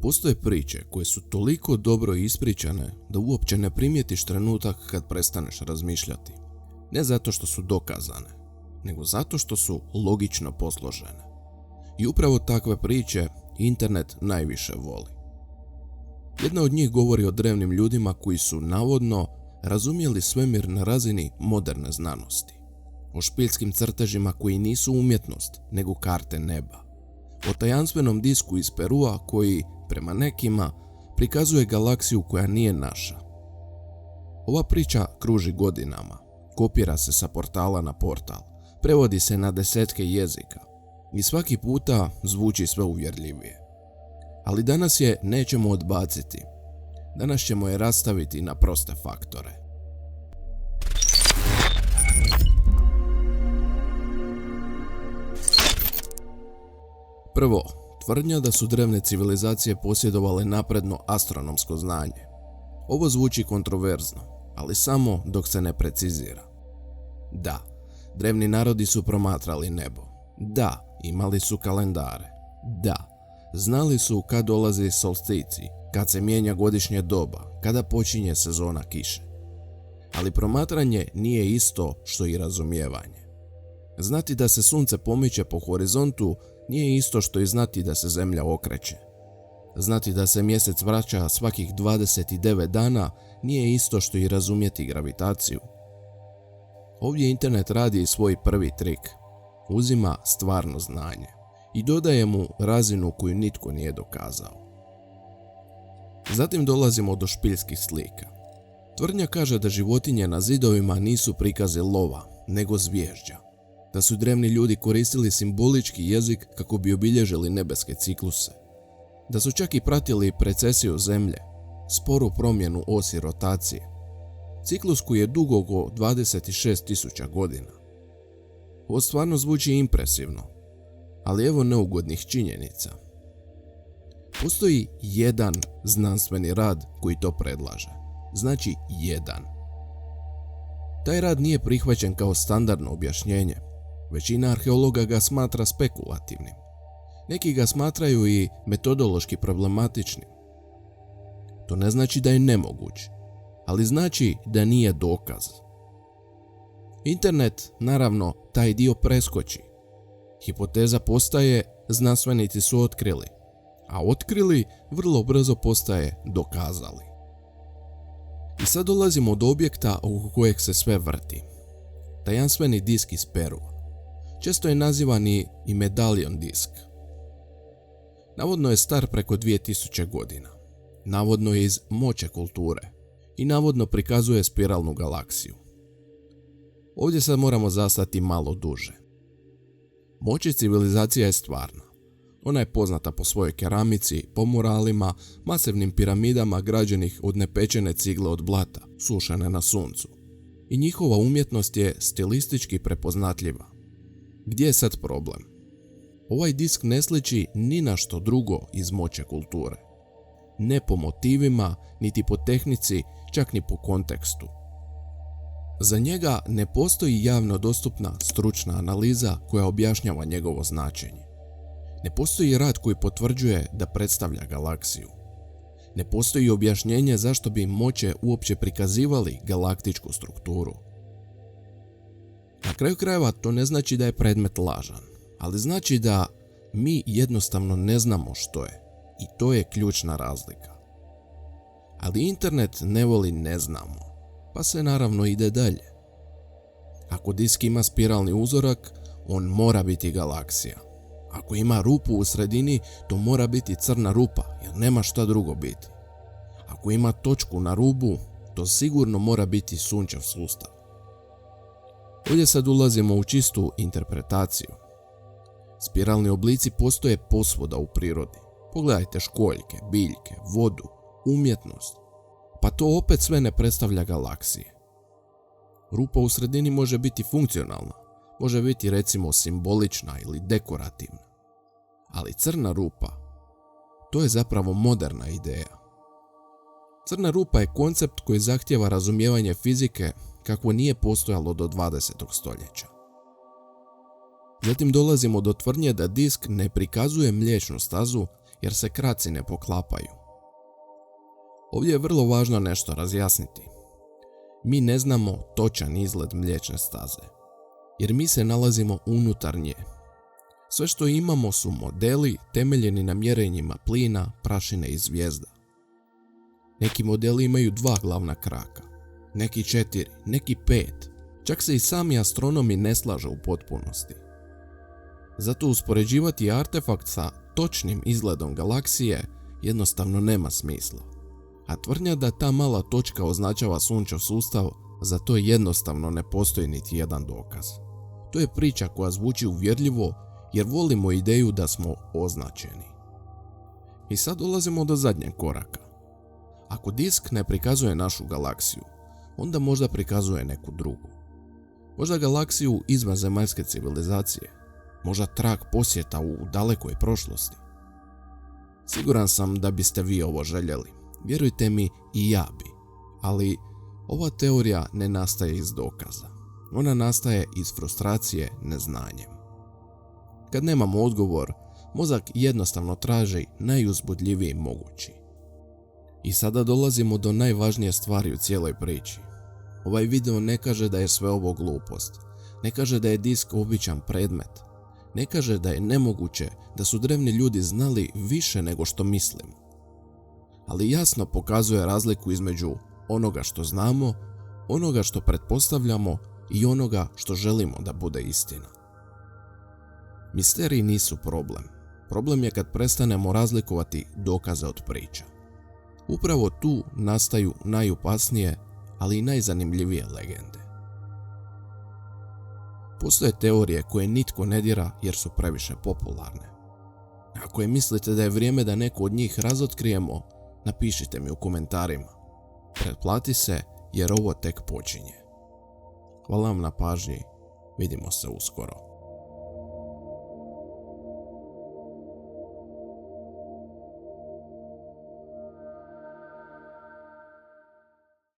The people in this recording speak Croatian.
Postoje priče koje su toliko dobro ispričane da uopće ne primijetiš trenutak kad prestaneš razmišljati. Ne zato što su dokazane, nego zato što su logično posložene. I upravo takve priče internet najviše voli. Jedna od njih govori o drevnim ljudima koji su navodno razumjeli svemir na razini moderne znanosti. O špiljskim crtežima koji nisu umjetnost, nego karte neba. O tajanstvenom disku iz Perua koji, prema nekima, prikazuje galaksiju koja nije naša. Ova priča kruži godinama, kopira se sa portala na portal, prevodi se na desetke jezika i svaki puta zvuči sve uvjerljivije. Ali danas je nećemo odbaciti. Danas ćemo je rastaviti na proste faktore. Prvo, tvrdnja da su drevne civilizacije posjedovale napredno astronomsko znanje. Ovo zvuči kontroverzno, ali samo dok se ne precizira. Da, drevni narodi su promatrali nebo. Da, imali su kalendare. Da, znali su kad dolazi solsticij, kad se mijenja godišnje doba, kada počinje sezona kiše. Ali promatranje nije isto što i razumijevanje. Znati da se sunce pomiče po horizontu nije isto što i znati da se zemlja okreće. Znati da se mjesec vraća svakih 29 dana nije isto što i razumjeti gravitaciju. Ovdje internet radi svoj prvi trik. Uzima stvarno znanje i dodaje mu razinu koju nitko nije dokazao. Zatim dolazimo do špiljskih slika. Tvrdnja kaže da životinje na zidovima nisu prikazi lova, nego zvježđa. Da su drevni ljudi koristili simbolički jezik kako bi obilježili nebeske cikluse. Da su čak i pratili precesiju zemlje, sporu promjenu osi rotacije. Ciklus koji je dug oko 26.000 godina. Ovo stvarno zvuči impresivno, ali evo neugodnih činjenica. Postoji jedan znanstveni rad koji to predlaže. Znači jedan. Taj rad nije prihvaćen kao standardno objašnjenje. Većina arheologa ga smatra spekulativnim. Neki ga smatraju i metodološki problematičnim. To ne znači da je nemoguć, ali znači da nije dokaz. Internet, naravno, taj dio preskoči. Hipoteza postaje, znanstvenici su otkrili, a otkrili vrlo brzo postaje dokazali. I sad dolazimo do objekta oko kojeg se sve vrti. Tajanstveni disk iz Perua. Često je nazivan i medaljon disk. Navodno je star preko 2000 godina. Navodno je iz moće kulture i navodno prikazuje spiralnu galaksiju. Ovdje sad moramo zastati malo duže. Moće civilizacija je stvarna. Ona je poznata po svojoj keramici, po muralima, masivnim piramidama građenih od nepečene cigle od blata, sušene na suncu. I njihova umjetnost je stilistički prepoznatljiva. Gdje je sad problem? Ovaj disk ne sliči ni na što drugo iz moće kulture. Ne po motivima, niti po tehnici, čak ni po kontekstu. Za njega ne postoji javno dostupna stručna analiza koja objašnjava njegovo značenje. Ne postoji rad koji potvrđuje da predstavlja galaksiju. Ne postoji objašnjenje zašto bi moće uopće prikazivali galaktičku strukturu. Na kraju krajeva to ne znači da je predmet lažan, ali znači da mi jednostavno ne znamo što je. I to je ključna razlika. Ali internet ne voli ne znamo, pa se naravno ide dalje. Ako disk ima spiralni uzorak, on mora biti galaksija. Ako ima rupu u sredini, to mora biti crna rupa, jer nema šta drugo biti. Ako ima točku na rubu, to sigurno mora biti sunčev sustav. Ovdje sad ulazimo u čistu interpretaciju. Spiralni oblici postoje posvuda u prirodi. Pogledajte školjke, biljke, vodu, umjetnost. Pa to opet sve ne predstavlja galaksije. Rupa u sredini može biti funkcionalna, može biti recimo simbolična ili dekorativna. Ali crna rupa, to je zapravo moderna ideja. Crna rupa je koncept koji zahtijeva razumijevanje fizike kakvo nije postojalo do 20. stoljeća. Zatim dolazimo do tvrdnje da disk ne prikazuje mliječnu stazu jer se kraci ne poklapaju. Ovdje je vrlo važno nešto razjasniti. Mi ne znamo točan izgled Mliječne staze, jer mi se nalazimo unutar nje. Sve što imamo su modeli temeljeni na mjerenjima plina, prašine i zvijezda. Neki modeli imaju 2 glavna kraka, neki 4, neki 5, čak se i sami astronomi ne slažu u potpunosti. Zato uspoređivati artefakt sa točnim izgledom galaksije jednostavno nema smisla. A tvrdnja da ta mala točka označava Sunčev sustav, za to jednostavno ne postoji niti jedan dokaz. To je priča koja zvuči uvjerljivo jer volimo ideju da smo označeni. I sad dolazimo do zadnjeg koraka. Ako disk ne prikazuje našu galaksiju, onda možda prikazuje neku drugu. Možda galaksiju izvanzemaljske civilizacije, možda trag posjeta u dalekoj prošlosti. Siguran sam da biste vi ovo željeli, vjerujte mi i ja bi, ali ova teorija ne nastaje iz dokaza. Ona nastaje iz frustracije neznanjem. Kad nemamo odgovor, mozak jednostavno traži najuzbudljiviji mogući. I sada dolazimo do najvažnije stvari u cijeloj priči. Ovaj video ne kaže da je sve ovo glupost, ne kaže da je disk običan predmet, ne kaže da je nemoguće da su drevni ljudi znali više nego što mislimo. Ali jasno pokazuje razliku između onoga što znamo, onoga što pretpostavljamo i onoga što želimo da bude istina. Misteriji nisu problem. Problem je kad prestanemo razlikovati dokaze od priča. Upravo tu nastaju najopasnije, ali i najzanimljivije legende. Postoje teorije koje nitko ne dira jer su previše popularne. Ako je mislite da je vrijeme da neku od njih razotkrijemo, napišite mi u komentarima. Pretplati se jer ovo tek počinje. Hvala vam na pažnji, vidimo se uskoro.